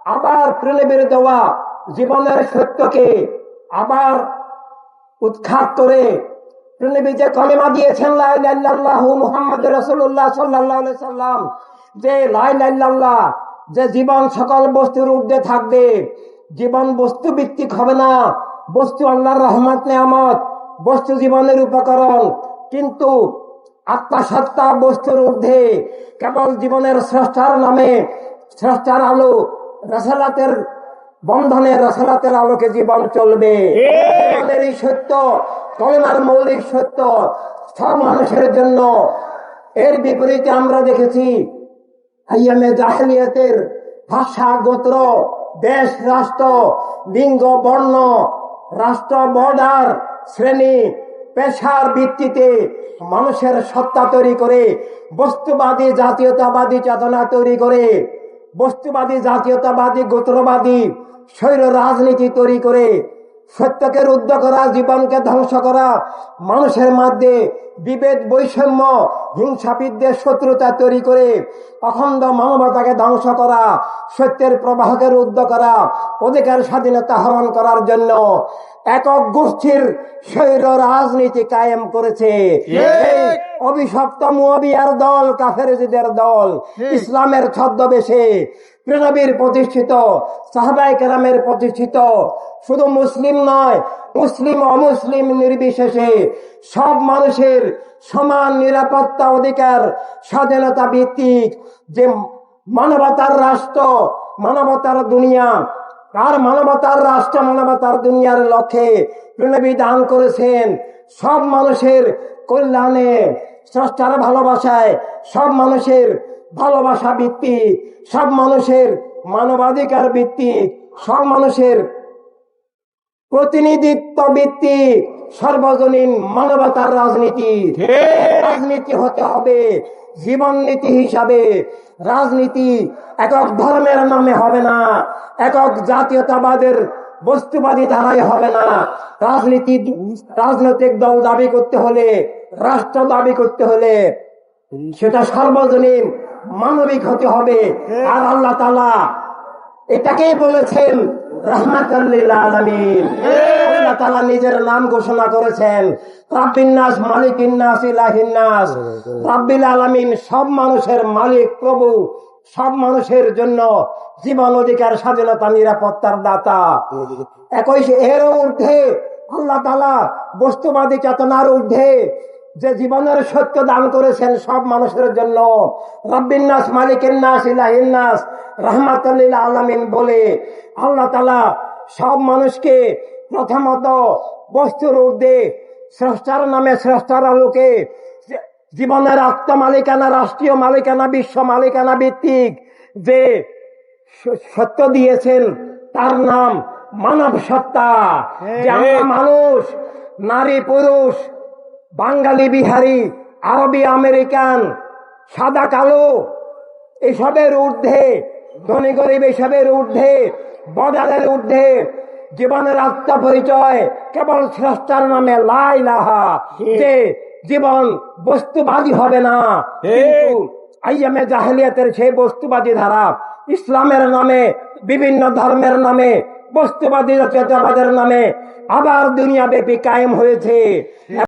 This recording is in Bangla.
আবার প্রেমের দেওয়া জীবনের সত্যকে আবার উৎখাত করে নবী যে কলেমা দিয়েছেন লা ইলাহা ইল্লাল্লাহু মুহাম্মাদুর রাসূলুল্লাহ সাল্লাল্লাহু আলাইহি সাল্লাম, যে লা ইলাহা ইল্লাল্লাহ, যে জীবন সকল বস্তুর ঊর্ধ্বে থাকবে, জীবন বস্তু ভিত্তিক হবে না, বস্তু আল্লাহর রহমত নেয়ামত, বস্তু জীবনের উপকরণ, কিন্তু আত্মা সত্তা বস্তুর ঊর্ধ্বে, কেবল জীবনের স্রষ্টার নামে, স্রষ্টার আলো, রাসালাতের বন্ধনে, রাসালাতের আলোকে জীবন চলবে। আমাদের এই সত্য, কলেমার মৌলিক সত্য সব মানুষের জন্য। এর বিপরীতে আমরা দেখেছি আইয়ামে জাহেলিয়াতের ভাষা, গোত্র, দেশ, রাষ্ট্র, লিঙ্গ, বর্ণ, রাষ্ট্র, বর্ডার, শ্রেণী, পেশার ভিত্তিতে মানুষের সত্তা তৈরি করে, বস্তুবাদী জাতীয়তাবাদী চেতনা তৈরি করে, বস্তুবাদী জাতীয়তাবাদী গোত্রবাদী স্বৈর রাজনীতি তৈরি করে সত্যকে রুদ্ধ করা, জীবনকে ধ্বংস করা, মানুষের মধ্যে বিভেদ, বৈষম্য, হিংসা, বিদ্বেষ, শত্রুতা তৈরি করে অখণ্ড মানবতাকে ধ্বংস করা, সত্যের প্রবাহকে রুদ্ধ করা, অধিকার স্বাধীনতা হরণ করার জন্য একক গোষ্ঠীর স্বৈর রাজনীতি কায়েম করেছে। অভিশপ্ত মুআবিয়ার দল, কাফেরদের দল, ইসলামের ছদ্মবেশে নবীর প্রতিষ্ঠিত, সাহাবায়ে কেরামের প্রতিষ্ঠিত, শুধু মুসলিম নয়, মুসলিম অমুসলিম নির্বিশেষে সব মানুষের সমান নিরাপত্তা, অধিকার, স্বাধীনতা ভিত্তিক যে মানবতার রাষ্ট্র, মানবতার দুনিয়া, আর মানবতার রাষ্ট্র, মানবতার দুনিয়ার লক্ষ্যে নবী দান করেছেন সব মানুষের কল্যাণে, স্রষ্টার ভালোবাসায়, সব মানুষের ভালোবাসা ভিত্তিক, সব মানুষের মানবাধিকার ভিত্তিক, সব মানুষের প্রতিনিধিত্ব ভিত্তিক সর্বজনীন মানবতার রাজনীতি। রাজনীতি হতে হবে জীবন নীতি হিসাবে। রাজনীতি একক ধর্মের নামে হবে না, একক জাতীয়তাবাদের বস্তুবাদী ধারায় হবে না। রাজনীতি, রাজনৈতিক দল দাবি করতে হলে, রাষ্ট্র দাবি করতে হলে সেটা সর্বজনীন মানবিক হতে হবে। আর আল্লাহ তাআলা এটাকেই বলেছেন রাহমাতাল লিল আলামিন। আল্লাহ তাআলা নিজের নাম ঘোষণা করেছেন রাব্বিন নাস, মালিকিন নাস, ইলাহিন নাস। রাব্বিল আলামিন সব মানুষের মালিক, প্রভু, সব মানুষের জন্য জীবন, অধিকার, স্বাধীনতা, নিরাপত্তার দাতা। একই এর ঊর্ধ্বে আল্লাহ তাআলা বস্তুবাদী চেতনার ঊর্ধ্বে যে জীবনের সত্য দান করেছেন সব মানুষের জন্য, রাব্বিন নাস, মালিকিন নাস, ইলাহিন নাস, রাহমাতাল লিল আলামিন বলে আল্লাহ তাআলা সব মানুষকে প্রথমত বস্তুর ঊর্ধ্বে স্রষ্টার নামে, স্রষ্টার আলোকে জীবনের আত্মমালিকানা, রাষ্ট্রীয় মালিকানা, বিশ্ব মালিকানা ভিত্তিক যে সত্য দিয়েছেন তার নাম মানব সত্তা। যে আমরা মানুষ, নারী, পুরুষ, বাঙালি, বিহারি, আরবি, আমেরিকান, সাদা, কালো, এসবের ঊর্ধ্বে, ধনী গরিব এসবের ঊর্ধ্বে, বর্ডারের ঊর্ধ্বে জীবনের আত্মপরিচয় কেবল স্রষ্টার নামে, লা ইলাহা। যে জীবন বস্তুবাদী হবে না, কিন্তু আইয়ামে জাহেলিয়াতের সেই বস্তুবাদী ধারা ইসলামের নামে, বিভিন্ন ধর্মের নামে, বস্তুবাদী জাতীয়তাবাদের নামে আবার দুনিয়াব্যাপী কায়েম হয়েছে।